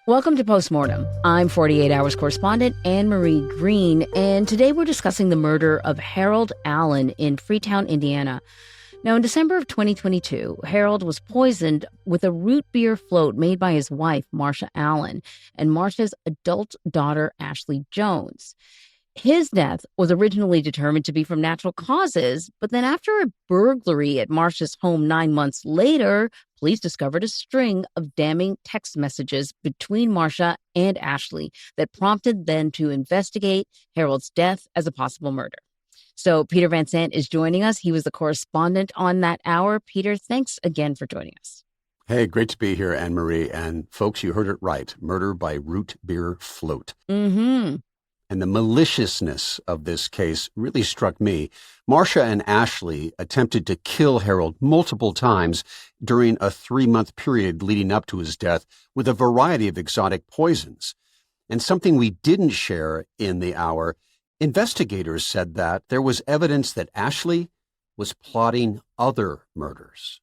Welcome to Postmortem. I'm 48 Hours correspondent Anne-Marie Green, and today we're discussing the murder of Harold Allen in Freetown, Indiana. Now, in December of 2022, Harold was poisoned with a root beer float made by his wife, Marsha Allen, and Marsha's adult daughter, Ashley Jones. His death was originally determined to be from natural causes, but then after a burglary at Marsha's home 9 months later, police discovered a string of damning text messages between Marsha and Ashley that prompted them to investigate Harold's death as a possible murder. So Peter Van Sant is joining us. He was the correspondent on that hour. Peter, thanks again for joining us. Hey, great to be here, Anne-Marie. And folks, you heard it right. Murder by root beer float. Mm-hmm. And the maliciousness of this case really struck me. Marsha and Ashley attempted to kill Harold multiple times during a 3-month period leading up to his death with a variety of exotic poisons. And something we didn't share in the hour, investigators said that there was evidence that Ashley was plotting other murders.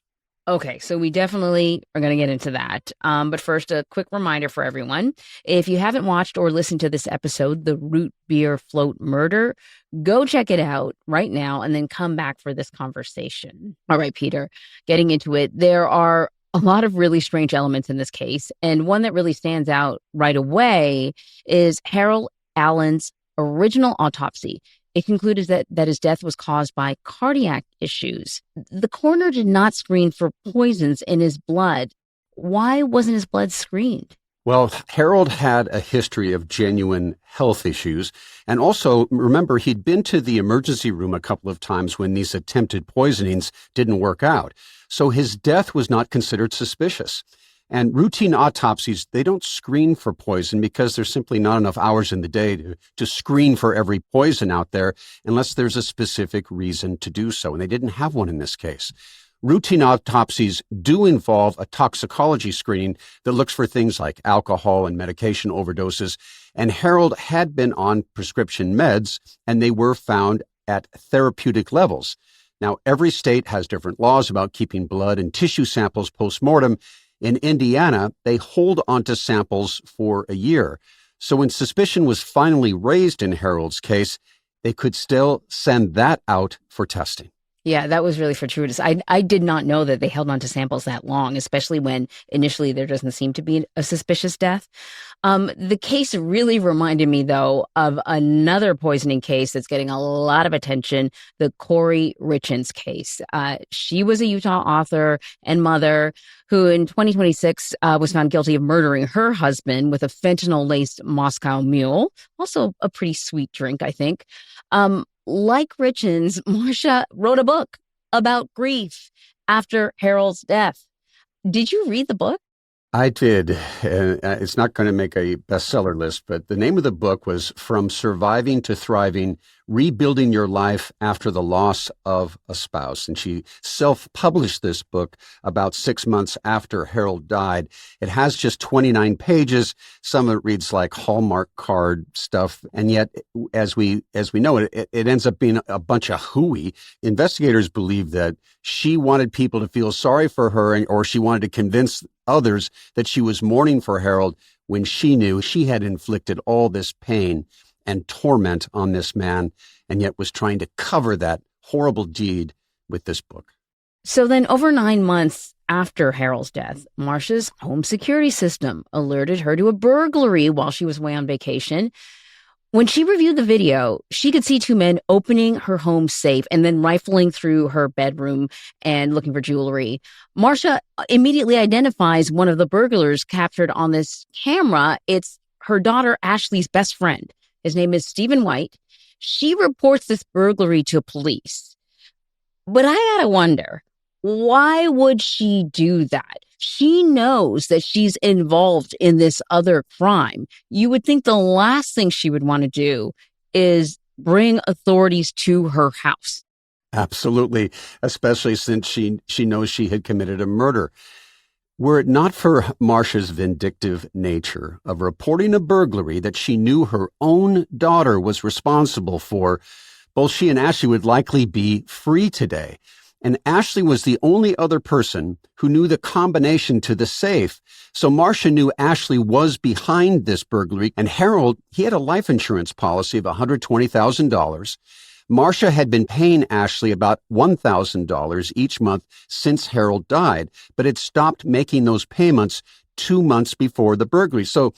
Okay, so we definitely are going to get into that. But first, a quick reminder for everyone. If you haven't watched or listened to this episode, The Root Beer Float Murder, go check it out right now and then come back for this conversation. All right, Peter, getting into it, there are a lot of really strange elements in this case. And one that really stands out right away is Harold Allen's original autopsy. It concluded that his death was caused by cardiac issues. The coroner did not screen for poisons in his blood. Why wasn't his blood screened? Well, Harold had a history of genuine health issues. And also, remember, he'd been to the emergency room a couple of times when these attempted poisonings didn't work out. So his death was not considered suspicious. And routine autopsies, they don't screen for poison because there's simply not enough hours in the day to screen for every poison out there unless there's a specific reason to do so. And they didn't have one in this case. Routine autopsies do involve a toxicology screening that looks for things like alcohol and medication overdoses. And Harold had been on prescription meds, and they were found at therapeutic levels. Now, every state has different laws about keeping blood and tissue samples post-mortem. In Indiana, they hold onto samples for a year. So when suspicion was finally raised in Harold's case, they could still send that out for testing. Yeah, that was really fortuitous. I did not know that they held on to samples that long, especially when initially there doesn't seem to be a suspicious death. The case really reminded me, though, of another poisoning case that's getting a lot of attention, the Corey Richins case. She was a Utah author and mother who in 2026 was found guilty of murdering her husband with a fentanyl-laced Moscow Mule, also a pretty sweet drink, I think. Like Richins, Marsha wrote a book about grief after Harold's death. Did you read the book? I did. It's not going to make a bestseller list, but the name of the book was From Surviving to Thriving, Rebuilding Your Life After the Loss of a Spouse. And she self-published this book about 6 months after Harold died. It has just 29 pages. Some of it reads like Hallmark card stuff. And yet, as we know, it ends up being a bunch of hooey. Investigators believe that she wanted people to feel sorry for her, or she wanted to convince others that she was mourning for Harold when she knew she had inflicted all this pain and torment on this man, and yet was trying to cover that horrible deed with this book. So then over 9 months after Harold's death, Marsha's home security system alerted her to a burglary while she was away on vacation. When she reviewed the video, she could see 2 men opening her home safe and then rifling through her bedroom and looking for jewelry. Marsha immediately identifies one of the burglars captured on this camera. It's her daughter Ashley's best friend. His name is Stephen White. She reports this burglary to police. But I gotta wonder, why would she do that? She knows that she's involved in this other crime. You would think the last thing she would want to do is bring authorities to her house. Absolutely, especially since she knows she had committed a murder. Were it not for Marsha's vindictive nature of reporting a burglary that she knew her own daughter was responsible for, both she and Ashley would likely be free today. And Ashley was the only other person who knew the combination to the safe. So Marsha knew Ashley was behind this burglary, and Harold, he had a life insurance policy of $120,000. Marsha had been paying Ashley about $1,000 each month since Harold died, but had stopped making those payments 2 months before the burglary. So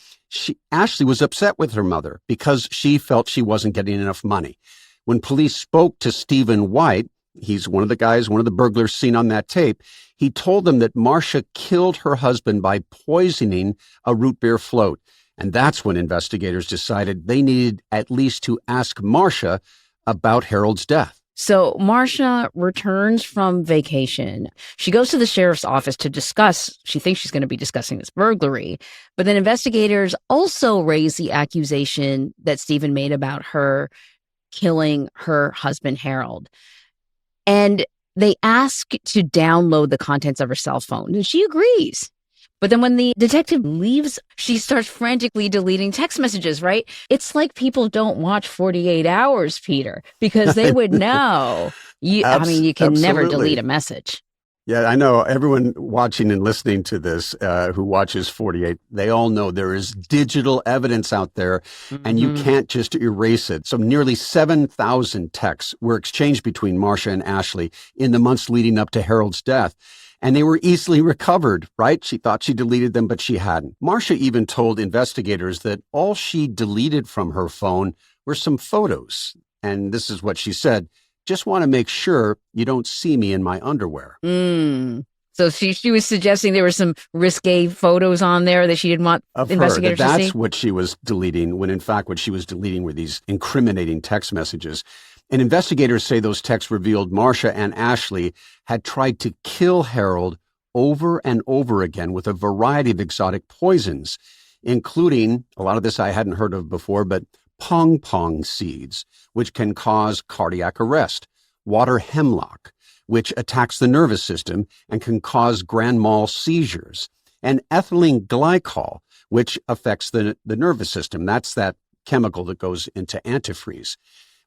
Ashley was upset with her mother because she felt she wasn't getting enough money. When police spoke to Stephen White, he's one of the burglars seen on that tape, he told them that Marsha killed her husband by poisoning a root beer float. And that's when investigators decided they needed at least to ask Marsha about Harold's death. So Marsha returns from vacation. She goes to the sheriff's office to discuss, she thinks she's going to be discussing this burglary. But then investigators also raise the accusation that Stephen made about her killing her husband, Harold. And they ask to download the contents of her cell phone, and she agrees. But then when the detective leaves, she starts frantically deleting text messages, right? It's like people don't watch 48 Hours, Peter, because they would know. You can never delete a message. Yeah, I know everyone watching and listening to this who watches 48, they all know there is digital evidence out there, and you can't just erase it. So nearly 7,000 texts were exchanged between Marsha and Ashley in the months leading up to Harold's death. And they were easily recovered, right? She thought she deleted them, but she hadn't. Marsha even told investigators that all she deleted from her phone were some photos. And this is what she said: just want to make sure you don't see me in my underwear. So she was suggesting there were some risque photos on there that she didn't want investigators to see? That's what she was deleting, when in fact what she was deleting were these incriminating text messages. And investigators say those texts revealed Marsha and Ashley had tried to kill Harold over and over again with a variety of exotic poisons, including, a lot of this I hadn't heard of before, but pong seeds, which can cause cardiac arrest, water hemlock, which attacks the nervous system and can cause grand mal seizures, and ethylene glycol, which affects the nervous system. That's that chemical that goes into antifreeze.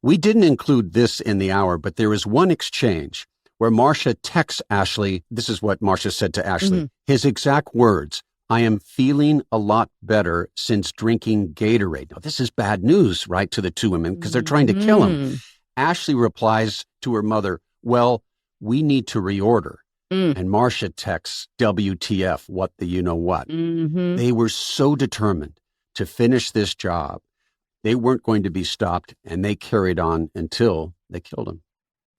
We didn't include this in the hour, but there is one exchange where Marsha texts Ashley. This is what Marsha said to Ashley. His exact words: "I am feeling a lot better since drinking Gatorade." Now, this is bad news, right, to the two women, because they're trying to kill him. Ashley replies to her mother, "Well, we need to reorder." And Marsha texts, "WTF, what the you-know-what." They were so determined to finish this job. They weren't going to be stopped, and they carried on until they killed him.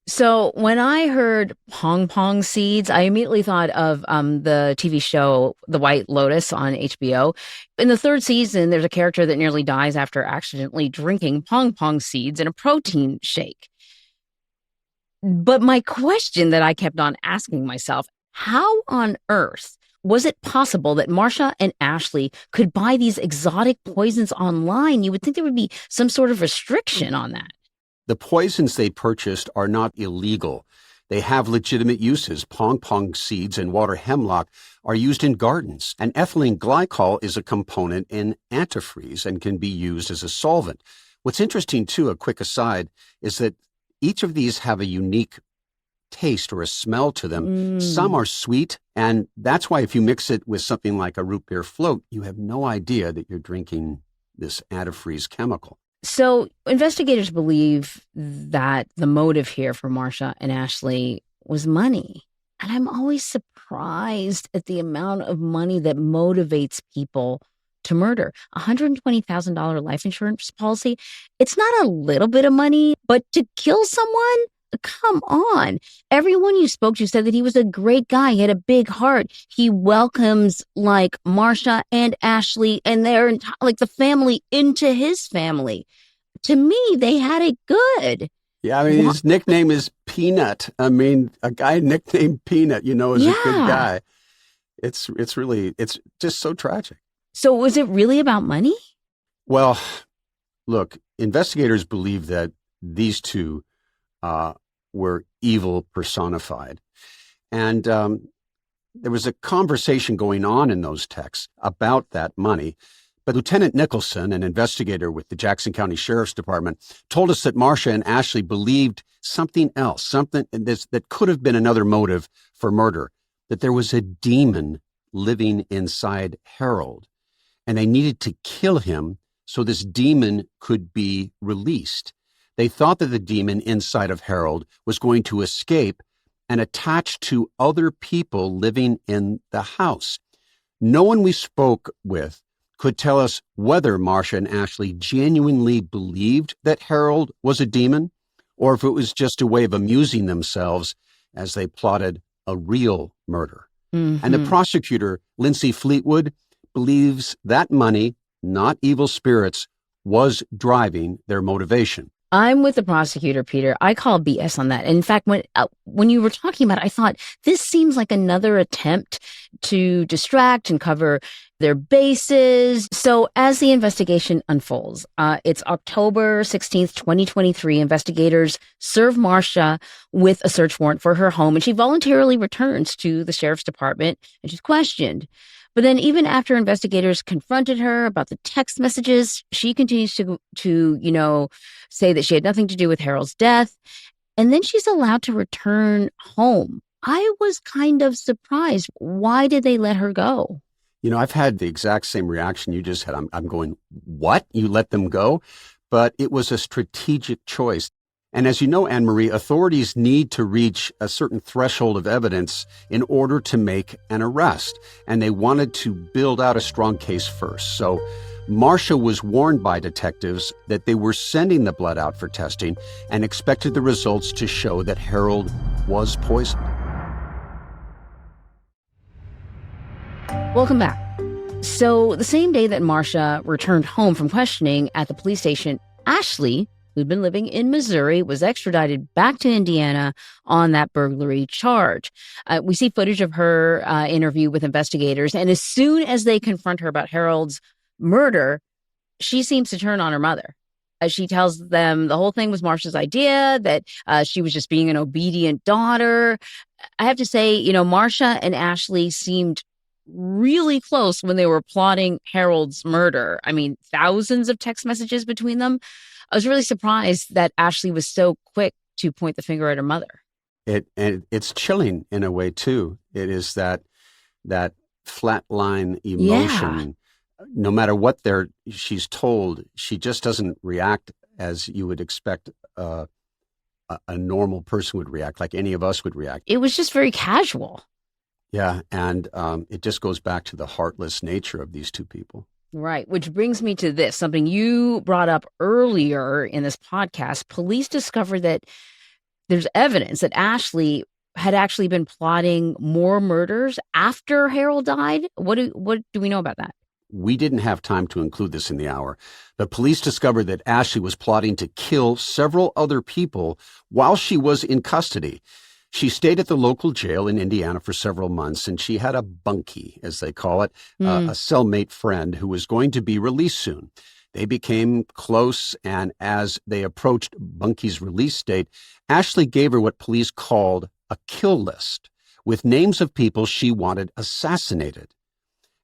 So when I heard pong seeds, I immediately thought of the TV show The White Lotus on HBO. In the third season, there's a character that nearly dies after accidentally drinking pong seeds in a protein shake. But my question that I kept on asking myself, how on earth was it possible that Marsha and Ashley could buy these exotic poisons online? You would think there would be some sort of restriction on that. The poisons they purchased are not illegal. They have legitimate uses. Pong seeds and water hemlock are used in gardens, and ethylene glycol is a component in antifreeze and can be used as a solvent. What's interesting, too, a quick aside, is that each of these have a unique taste or a smell to them. Some are sweet, and that's why if you mix it with something like a root beer float, you have no idea that you're drinking this antifreeze chemical. So investigators believe that the motive here for Marsha and Ashley was money. And I'm always surprised at the amount of money that motivates people to murder. $120,000 life insurance policy, it's not a little bit of money, but to kill someone? Come on. Everyone you spoke to said that he was a great guy. He had a big heart. He welcomes like Marsha and Ashley and their like the family into his family. To me, they had it good. Yeah, I mean, his nickname is Peanut. I mean, a guy nicknamed Peanut, is a good guy. It's just so tragic. So was it really about money? Well, look, investigators believe that these two were evil personified. And there was a conversation going on in those texts about that money. But Lieutenant Nicholson, an investigator with the Jackson County Sheriff's Department, told us that Marsha and Ashley believed something else, something that could have been another motive for murder, that there was a demon living inside Harold, and they needed to kill him so this demon could be released. They thought that the demon inside of Harold was going to escape and attach to other people living in the house. No one we spoke with could tell us whether Marsha and Ashley genuinely believed that Harold was a demon, or if it was just a way of amusing themselves as they plotted a real murder. Mm-hmm. And the prosecutor, Lindsay Fleetwood, believes that money, not evil spirits, was driving their motivation. I'm with the prosecutor, Peter. I call BS on that. In fact, when you were talking about it, I thought this seems like another attempt to distract and cover their bases. So as the investigation unfolds, it's October 16th, 2023. Investigators serve Marsha with a search warrant for her home, and she voluntarily returns to the sheriff's department, and she's questioned. But then even after investigators confronted her about the text messages, she continues to say that she had nothing to do with Harold's death. And then she's allowed to return home. I was kind of surprised. Why did they let her go? I've had the exact same reaction you just had. I'm going, what? You let them go? But it was a strategic choice. And as you know, Anne-Marie, authorities need to reach a certain threshold of evidence in order to make an arrest. And they wanted to build out a strong case first. So Marsha was warned by detectives that they were sending the blood out for testing and expected the results to show that Harold was poisoned. Welcome back. So the same day that Marsha returned home from questioning at the police station, Ashley, who'd been living in Missouri, was extradited back to Indiana on that burglary charge. We see footage of her interview with investigators, and as soon as they confront her about Harold's murder, she seems to turn on her mother. She tells them the whole thing was Marsha's idea, that she was just being an obedient daughter. I have to say, Marsha and Ashley seemed really close when they were plotting Harold's murder. I mean, thousands of text messages between them. I was really surprised that Ashley was so quick to point the finger at her mother. It's chilling in a way too. It is that flatline emotion. Yeah. No matter what she's told, she just doesn't react as you would expect a normal person would react, like any of us would react. It was just very casual. Yeah, and it just goes back to the heartless nature of these two people. Right, which brings me to this, something you brought up earlier in this podcast. Police discovered that there's evidence that Ashley had actually been plotting more murders after Harold died. What do we know about that? We didn't have time to include this in the hour, but police discovered that Ashley was plotting to kill several other people while she was in custody. She stayed at the local jail in Indiana for several months, and she had a bunkie, as they call it, a cellmate friend who was going to be released soon. They became close, and as they approached Bunkie's release date, Ashley gave her what police called a kill list with names of people she wanted assassinated.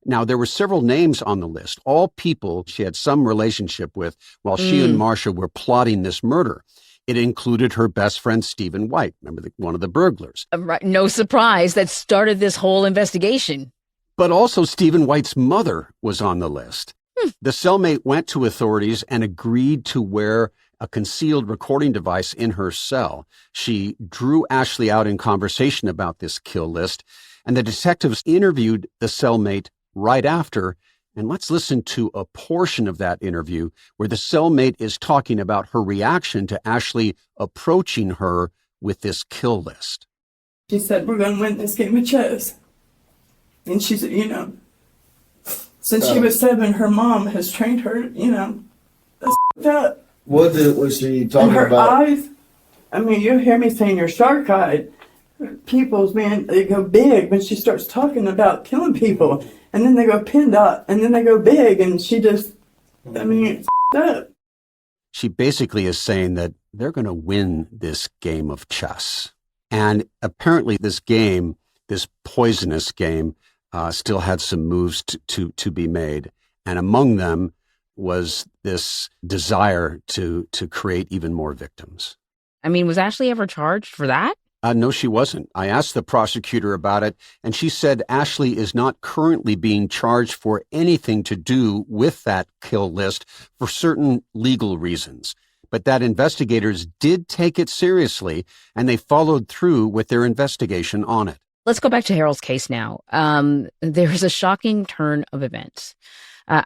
Now, there were several names on the list, all people she had some relationship with while she and Marsha were plotting this murder. It included her best friend, Stephen White, remember one of the burglars. Right. No surprise, that started this whole investigation. But also Stephen White's mother was on the list. The cellmate went to authorities and agreed to wear a concealed recording device in her cell. She drew Ashley out in conversation about this kill list, and the detectives interviewed the cellmate right after. And let's listen to a portion of that interview where the cellmate is talking about her reaction to Ashley approaching her with this kill list. She said, we're going to win this game of chess. And she said, since she was 7, her mom has trained her, that's up. What was she talking and her about? Eyes, you hear me saying you're shark-eyed. People's, man, they go big when she starts talking about killing people. And then they go pinned up, and then they go big, and she just, it's up. She basically is saying that they're going to win this game of chess. And apparently this game, this poisonous game, still had some moves to be made. And among them was this desire to create even more victims. I mean, was Ashley ever charged for that? No, she wasn't. I asked the prosecutor about it, and she said Ashley is not currently being charged for anything to do with that kill list for certain legal reasons, but that investigators did take it seriously, and they followed through with their investigation on it. Let's go back to Harold's case now. There's a shocking turn of events.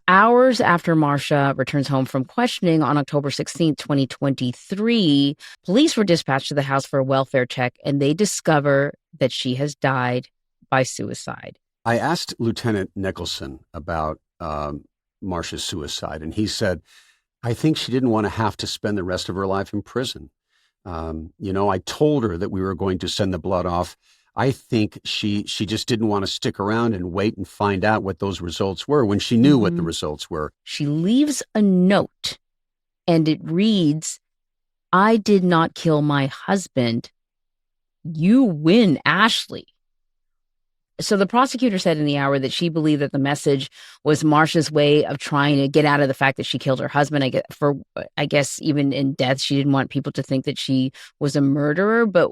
Hours after Marsha returns home from questioning on October 16th, 2023, police were dispatched to the house for a welfare check, and they discover that she has died by suicide. I asked Lieutenant Nicholson about Marsha's suicide, and he said, I think she didn't want to have to spend the rest of her life in prison. I told her that we were going to send the blood off. I think she just didn't want to stick around and wait and find out what those results were when she knew what the results were. She leaves a note, and it reads, I did not kill my husband. You win, Ashley. So the prosecutor said in the hour that she believed that the message was Marsha's way of trying to get out of the fact that she killed her husband. I guess even in death, she didn't want people to think that she was a murderer. But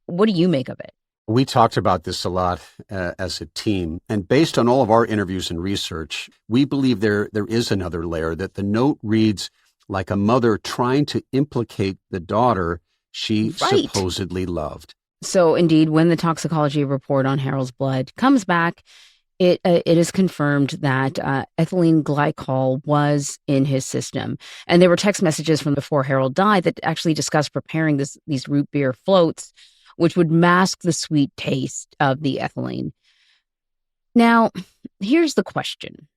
what do you make of it? We talked about this a lot as a team, and based on all of our interviews and research, we believe there is another layer, that the note reads like a mother trying to implicate the daughter she supposedly loved. So indeed, when the toxicology report on Harold's blood comes back, it is confirmed that ethylene glycol was in his system. And there were text messages from before Harold died that actually discussed preparing these root beer floats, which would mask the sweet taste of the ethylene. Now, here's the question.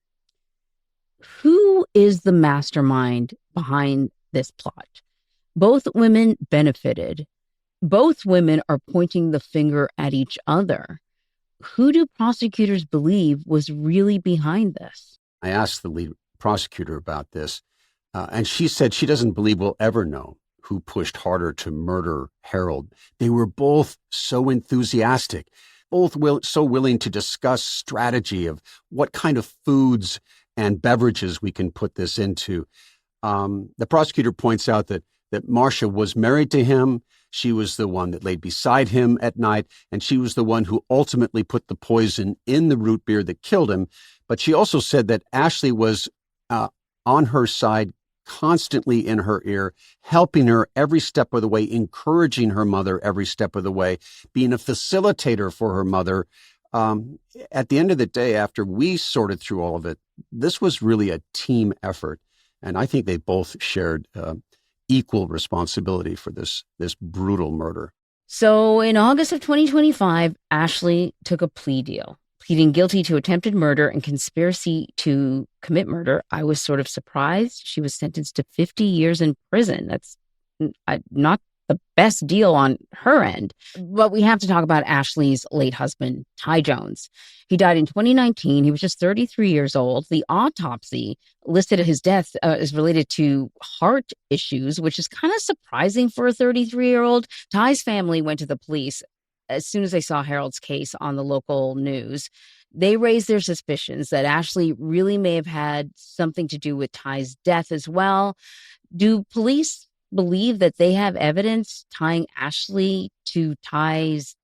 Who is the mastermind behind this plot? Both women benefited. Both women are pointing the finger at each other. Who do prosecutors believe was really behind this? I asked the lead prosecutor about this, and she said she doesn't believe we'll ever know who pushed harder to murder Harold. They were both so enthusiastic, both so willing to discuss strategy of what kind of foods and beverages we can put this into. The prosecutor points out that Marsha was married to him. She was the one that laid beside him at night, and she was the one who ultimately put the poison in the root beer that killed him. But she also said that Ashley was on her side, constantly in her ear, helping her every step of the way, encouraging her mother every step of the way, being a facilitator for her mother. At the end of the day, after we sorted through all of it, this was really a team effort. And I think they both shared equal responsibility for this brutal murder. So in August of 2025, Ashley took a plea deal, pleading guilty to attempted murder and conspiracy to commit murder. I was sort of surprised. She was sentenced to 50 years in prison. That's not the best deal on her end. But we have to talk about Ashley's late husband, Ty Jones. He died in 2019. He was just 33 years old. The autopsy listed his death is related to heart issues, which is kind of surprising for a 33-year-old. Ty's family went to the police as soon as they saw Harold's case on the local news. They raised their suspicions that Ashley really may have had something to do with Ty's death as well. Do police believe that they have evidence tying Ashley to Ty's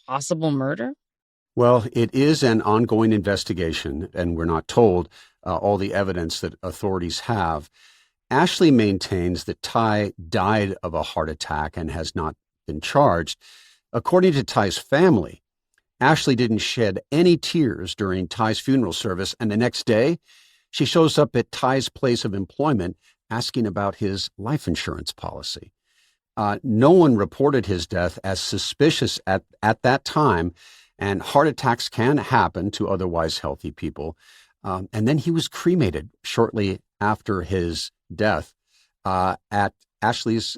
possible murder? Well, it is an ongoing investigation, and we're not told all the evidence that authorities have. Ashley maintains that Ty died of a heart attack and has not been charged. According to Ty's family, Ashley didn't shed any tears during Ty's funeral service, and the next day, she shows up at Ty's place of employment asking about his life insurance policy. No one reported his death as suspicious at that time, and heart attacks can happen to otherwise healthy people. And then he was cremated shortly after his death at Ashley's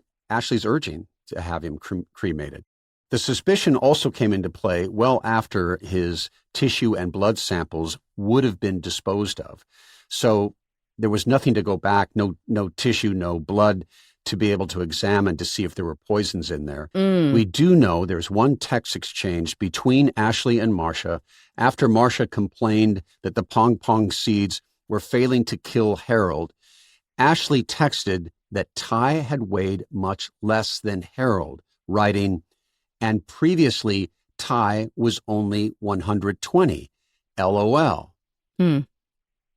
urging to have him cremated. The suspicion also came into play well after his tissue and blood samples would have been disposed of. So there was nothing to go back, no tissue, no blood to be able to examine to see if there were poisons in there. We do know there's one text exchange between Ashley and Marsha after Marsha complained that the pong pong seeds were failing to kill Harold, Ashley texted that Ty had weighed much less than Harold, writing, "And previously Ty was only 120. LOL."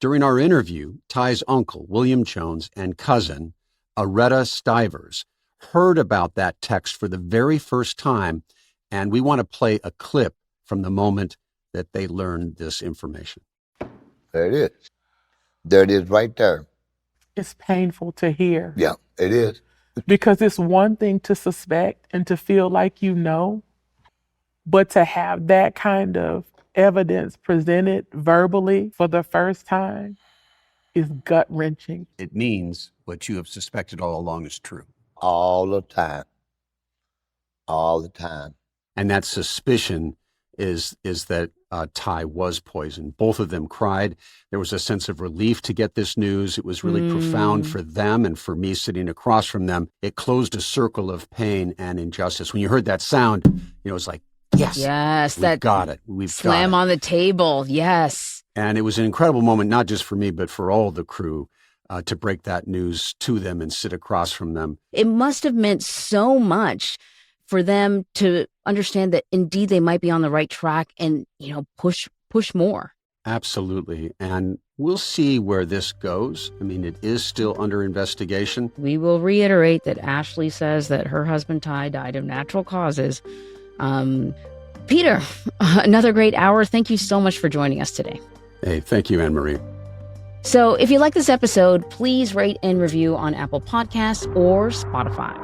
During our interview, Ty's uncle, William Jones, and cousin, Aretta Stivers, heard about that text for the very first time, and we want to play a clip from the moment that they learned this information. There it is. There it is right there. It's painful to hear. Yeah, it is. Because it's one thing to suspect and to feel like you know, but to have that kind of evidence presented verbally for the first time is gut-wrenching. It means what you have suspected all along is true. All the time. All the time. And that suspicion is that Ty was poisoned. Both of them cried. There was a sense of relief to get this news. It was really profound for them and for me sitting across from them. It closed a circle of pain and injustice. When you heard that sound, it was like, yes, we've got it. We've slam got it. on the table. Yes. And it was an incredible moment, not just for me, but for all the crew, to break that news to them and sit across from them. It must have meant so much for them to understand that indeed they might be on the right track and, push more. Absolutely. And we'll see where this goes. I mean, it is still under investigation. We will reiterate that Ashley says that her husband Ty died of natural causes. Peter, another great hour. Thank you so much for joining us today. Hey, thank you, Anne-Marie. So if you like this episode, please rate and review on Apple Podcasts or Spotify.